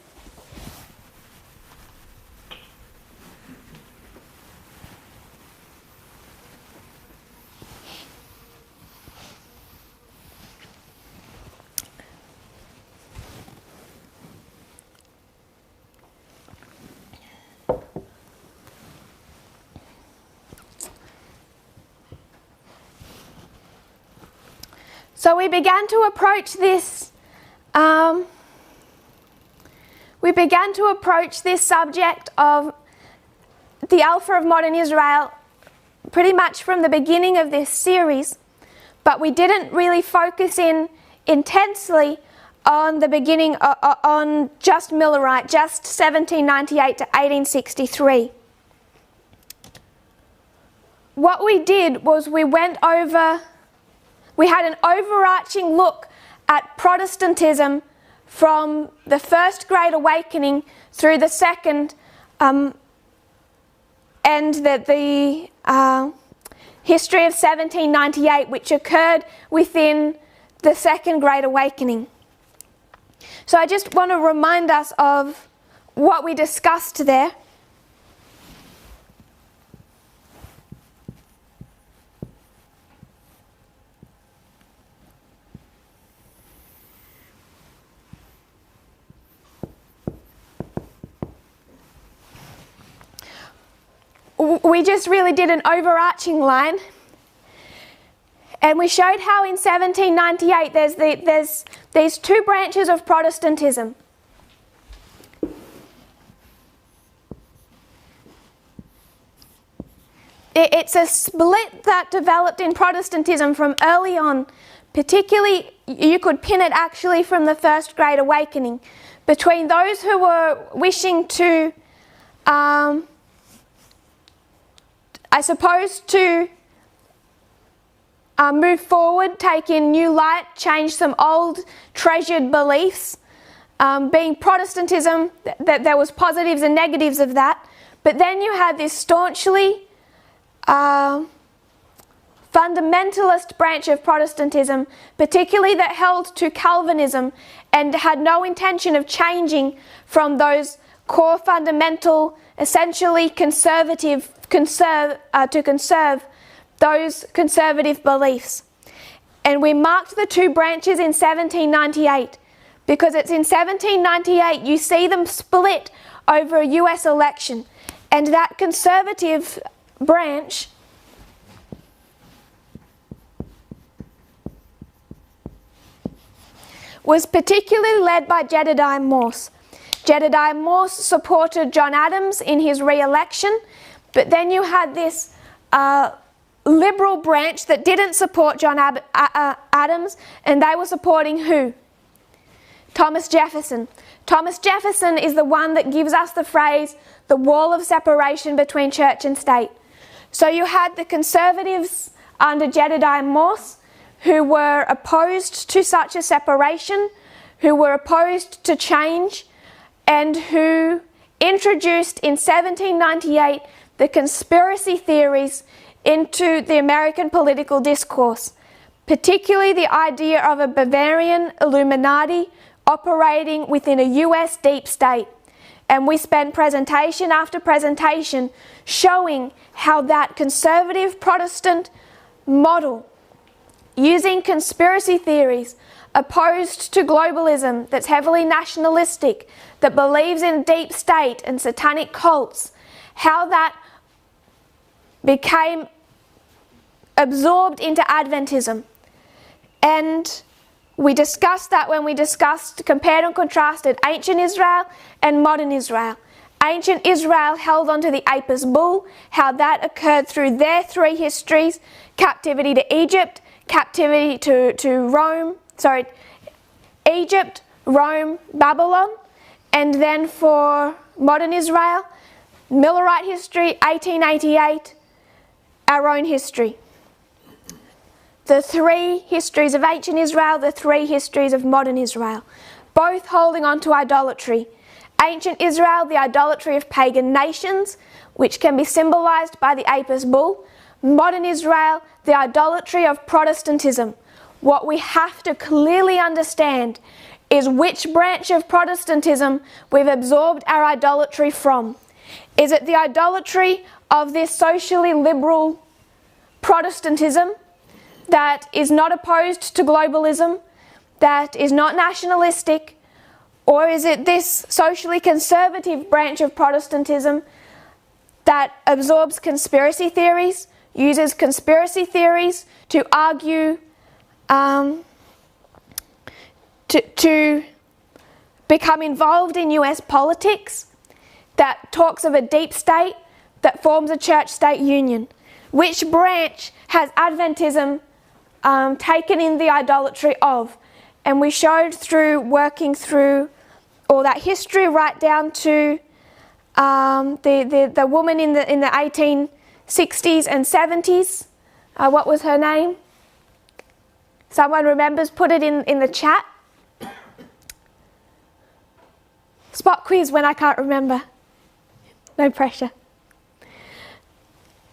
So we began to approach this subject of the Alpha of modern Israel pretty much from the beginning of this series, but we didn't really focus in intensely on the beginning, on just Millerite, just 1798 to 1863. What we did was we had an overarching look at Protestantism from the First Great Awakening through the Second, and the history of 1798, which occurred within the Second Great Awakening. So I just want to remind us of what we discussed there. We just really did an overarching line, and we showed how in 1798 there's these two branches of Protestantism. It's a split that developed in Protestantism from early on, particularly you could pin it actually from the First Great Awakening, between those who were wishing to I suppose to move forward, take in new light, change some old treasured beliefs. Being Protestantism, that there was positives and negatives of that. But then you had this staunchly fundamentalist branch of Protestantism, particularly that held to Calvinism and had no intention of changing from those core fundamental, essentially conservative to conserve those conservative beliefs. And we marked the two branches in 1798 because it's in 1798 you see them split over a US election, and that conservative branch was particularly led by Jedediah Morse. Jedediah Morse supported John Adams in his re-election, but then you had this liberal branch that didn't support John Adams, and they were supporting who? Thomas Jefferson. Thomas Jefferson is the one that gives us the phrase, the wall of separation between church and state. So you had the conservatives under Jedediah Morse who were opposed to such a separation, who were opposed to change, and who introduced in 1798 the conspiracy theories into the American political discourse, particularly the idea of a Bavarian Illuminati operating within a US deep state. And we spent presentation after presentation showing how that conservative Protestant model, using conspiracy theories opposed to globalism that's heavily nationalistic, that believes in deep state and satanic cults, how that became absorbed into Adventism. And we discussed that when we discussed, compared and contrasted ancient Israel and modern Israel. Ancient Israel held onto the Apis bull, how that occurred through their three histories: captivity to Egypt, captivity to Rome, Egypt, Rome, Babylon. And then for modern Israel, Millerite history, 1888, our own history. The three histories of ancient Israel, the three histories of modern Israel, both holding on to idolatry. Ancient Israel, the idolatry of pagan nations, which can be symbolized by the Apis bull. Modern Israel, the idolatry of Protestantism. What we have to clearly understand is which branch of Protestantism we've absorbed our idolatry from. Is it the idolatry of this socially liberal Protestantism that is not opposed to globalism, that is not nationalistic, or is it this socially conservative branch of Protestantism that absorbs conspiracy theories, uses conspiracy theories to argue, to become involved in US politics, that talks of a deep state, that forms a church-state union? Which branch has Adventism taken in the idolatry of? And we showed through working through all that history right down to the woman in the 1860s and 70s. What was her name? Someone remembers? Put it in the chat. Spot quiz when I can't remember. No pressure.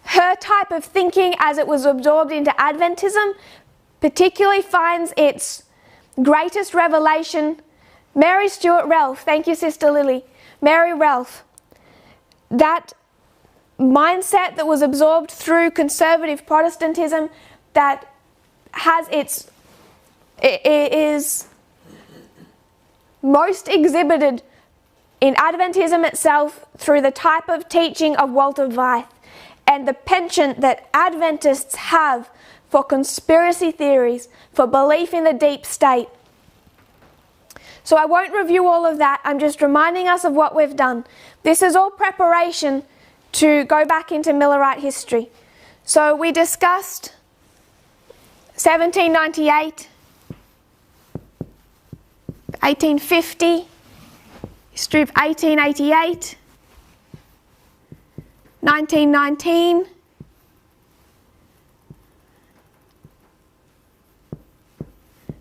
Her type of thinking, as it was absorbed into Adventism, particularly finds its greatest revelation. Mary Stuart Ralph, thank you, Sister Lily. Mary Ralph, that mindset that was absorbed through conservative Protestantism that it is most exhibited in Adventism itself through the type of teaching of Walter Wythe and the penchant that Adventists have for conspiracy theories, for belief in the deep state. So I won't review all of that. I'm just reminding us of what we've done. This is all preparation to go back into Millerite history. So we discussed 1798, 1850, history of 1888, 1919,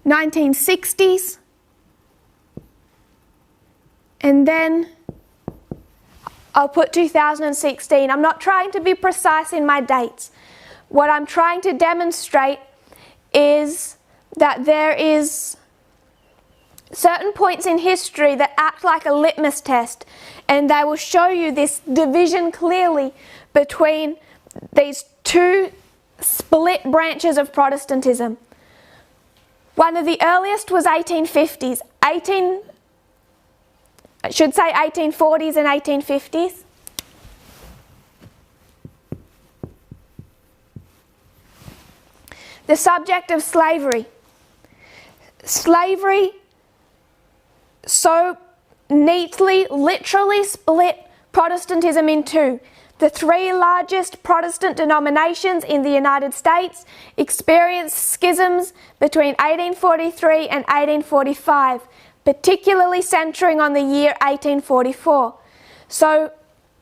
1960s, and then I'll put 2016. I'm not trying to be precise in my dates. What I'm trying to demonstrate is that there is certain points in history that act like a litmus test, and they will show you this division clearly between these two split branches of Protestantism. One of the earliest was 1850s, 1840s and 1850s. The subject of slavery. Slavery so neatly, literally split Protestantism in two. The three largest Protestant denominations in the United States experienced schisms between 1843 and 1845, particularly centering on the year 1844. So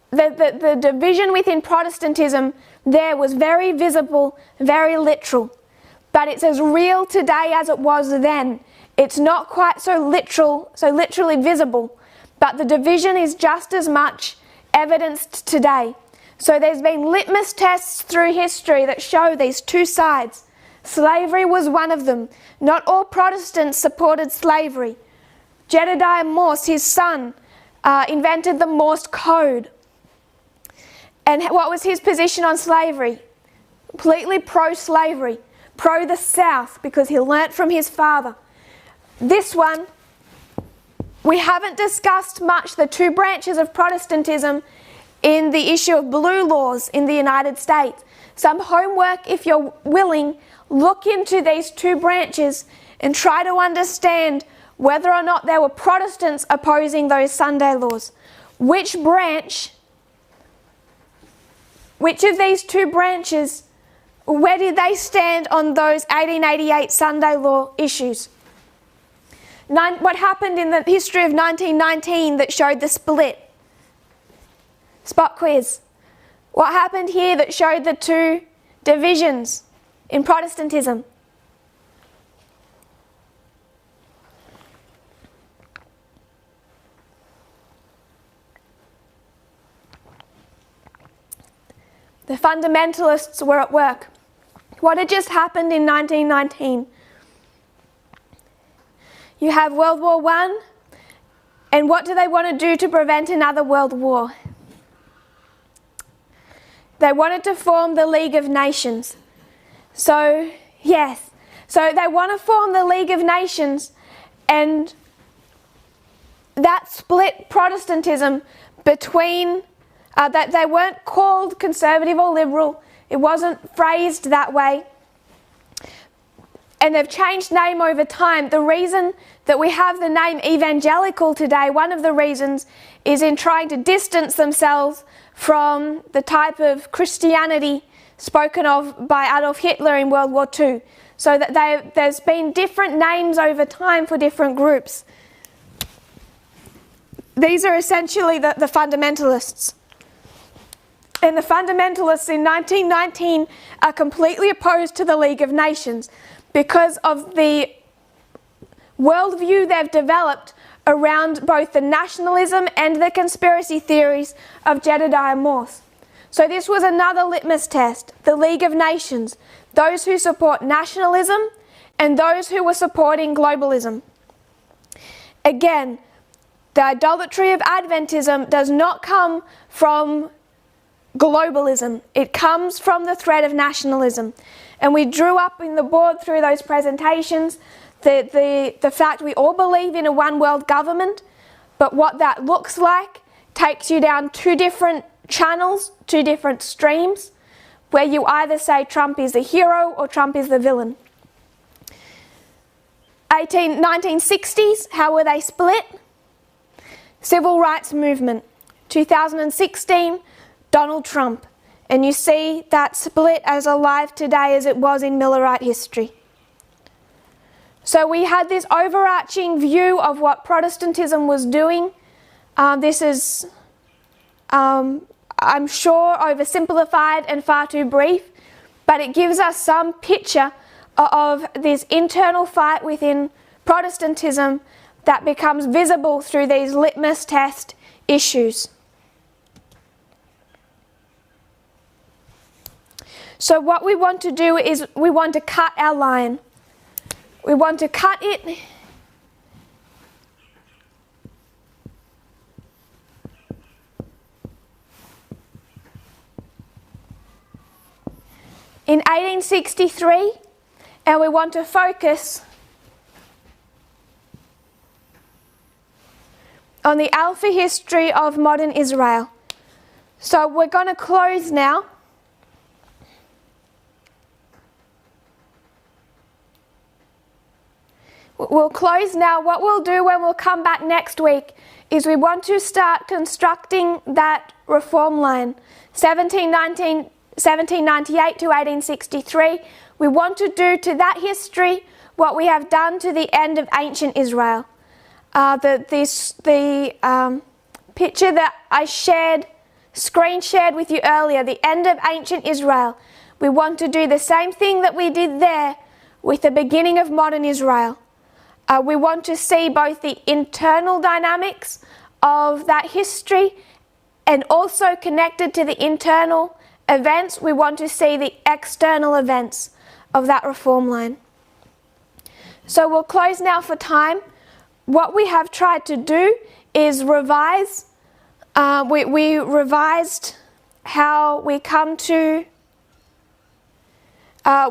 the division within Protestantism there was very visible, very literal. But it's as real today as it was then. It's not quite so literally visible, but the division is just as much evidenced today. So there's been litmus tests through history that show these two sides. Slavery was one of them. Not all Protestants supported slavery. Jedediah Morse, his son, invented the Morse code. And what was his position on slavery? Completely pro-slavery, pro the South, because he learnt from his father. This one, we haven't discussed much the two branches of Protestantism in the issue of blue laws in the United States. Some homework, if you're willing, look into these two branches and try to understand whether or not there were Protestants opposing those Sunday laws. Which of these two branches, where did they stand on those 1888 Sunday law issues? What happened in the history of 1919 that showed the split? Spot quiz. What happened here that showed the two divisions in Protestantism? The fundamentalists were at work. What had just happened in 1919? You have World War I, and what do they want to do to prevent another world war? They wanted to form the League of Nations. So, yes. So they want to form the League of Nations, and that split Protestantism between, that they weren't called conservative or liberal. It wasn't phrased that way. And they've changed name over time. The reason that we have the name evangelical today, one of the reasons, is in trying to distance themselves from the type of Christianity spoken of by Adolf Hitler in World War II. So that there's been different names over time for different groups. These are essentially the fundamentalists. And the fundamentalists in 1919 are completely opposed to the League of Nations because of the worldview they've developed around both the nationalism and the conspiracy theories of Jedediah Morse. So this was another litmus test, the League of Nations, those who support nationalism and those who were supporting globalism. Again, The idolatry of Adventism does not come from globalism. It comes from the threat of nationalism. And we drew up in the board through those presentations the fact we all believe in a one world government, but what that looks like takes you down two different channels, two different streams, where you either say Trump is the hero or Trump is the villain. 1960s, how were they split? Civil rights movement. 2016, Donald Trump. And you see that split as alive today as it was in Millerite history. So we had this overarching view of what Protestantism was doing. This is, I'm sure, oversimplified and far too brief, but it gives us some picture of this internal fight within Protestantism that becomes visible through these litmus test issues. So what we want to do is we want to cut our line. We want to cut it in 1863, and we want to focus on the Alpha history of modern Israel. So we're going to close now. We'll close now. What we'll do when we'll come back next week is we want to start constructing that reform line, 1798 to 1863. We want to do to that history what we have done to the end of ancient Israel. The picture that I screen shared with you earlier, the end of ancient Israel. We want to do the same thing that we did there with the beginning of modern Israel. We want to see both the internal dynamics of that history and also connected to the internal events, we want to see the external events of that reform line. So we'll close now for time. What we have tried to do is revise. We revised how we come to...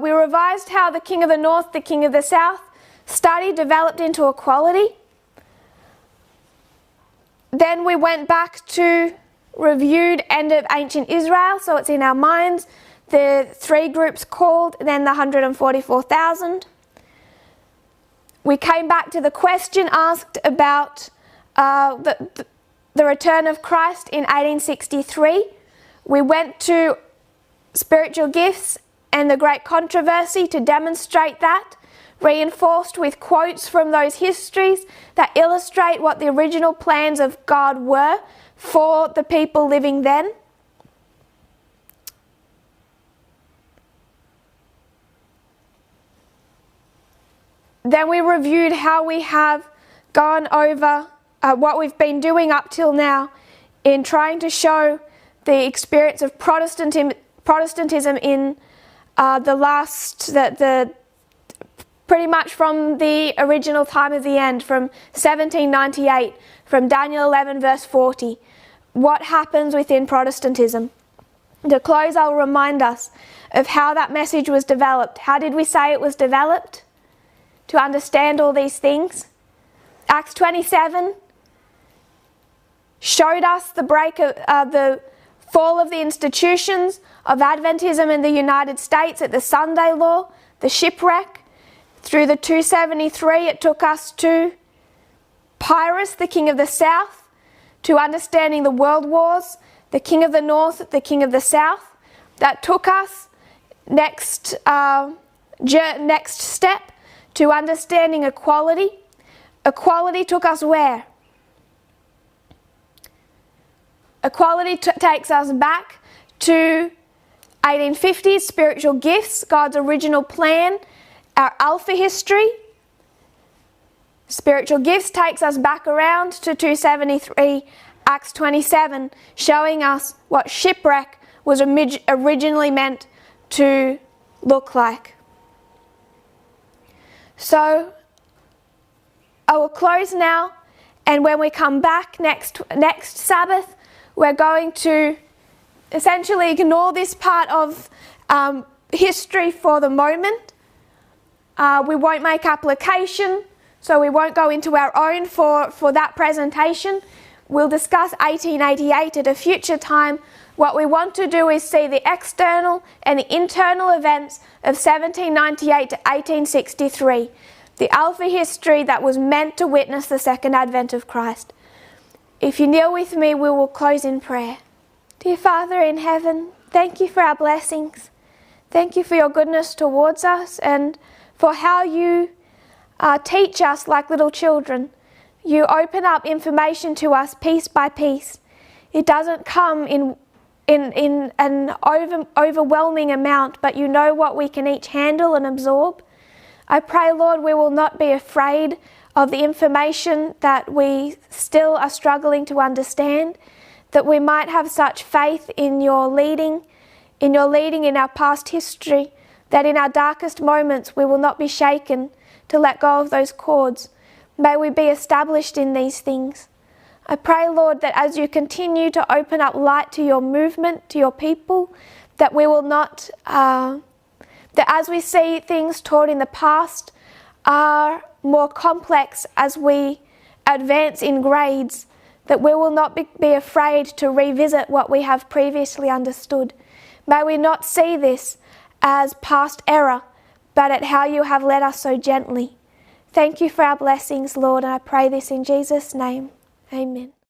we revised how the king of the north, the king of the south, study developed into equality. Then we went back to reviewed end of ancient Israel, so it's in our minds. The three groups called, then the 144,000. We came back to the question asked about the return of Christ in 1863. We went to spiritual gifts and the great controversy to demonstrate that, reinforced with quotes from those histories that illustrate what the original plans of God were for the people living then. Then we reviewed how we have gone over what we've been doing up till now in trying to show the experience of Protestantism in pretty much from the original time of the end, from 1798, from Daniel 11 verse 40. What happens within Protestantism? To close, I'll remind us of how that message was developed. How did we say it was developed? To understand all these things. Acts 27 showed us the the fall of the institutions of Adventism in the United States at the Sunday law, the shipwreck. Through the 273, it took us to Pyrrhus, the king of the south, to understanding the world wars, the king of the north, the king of the south. That took us next step to understanding equality. Equality took us where? Equality takes us back to 1850s, spiritual gifts, God's original plan, our Alpha history. Spiritual gifts takes us back around to 273, Acts 27, showing us what shipwreck was originally meant to look like. So I will close now And when we come back next Sabbath, we're going to essentially ignore this part of history for the moment. We won't make application, so we won't go into our own for that presentation. We'll discuss 1888 at a future time. What we want to do is see the external and the internal events of 1798 to 1863, the Alpha history that was meant to witness the second advent of Christ. If you kneel with me, we will close in prayer. Dear Father in heaven, thank you for our blessings. Thank you for your goodness towards us and for how you teach us like little children. You open up information to us piece by piece. It doesn't come in an overwhelming amount, but you know what we can each handle and absorb. I pray, Lord, we will not be afraid of the information that we still are struggling to understand, that we might have such faith in your leading in our past history, that in our darkest moments we will not be shaken to let go of those cords. May we be established in these things. I pray, Lord, that as you continue to open up light to your movement, to your people, that we will not, that as we see things taught in the past are more complex as we advance in grades, that we will not be afraid to revisit what we have previously understood. May we not see this as past error, but at how you have led us so gently. Thank you for our blessings, Lord, and I pray this in Jesus' name. Amen.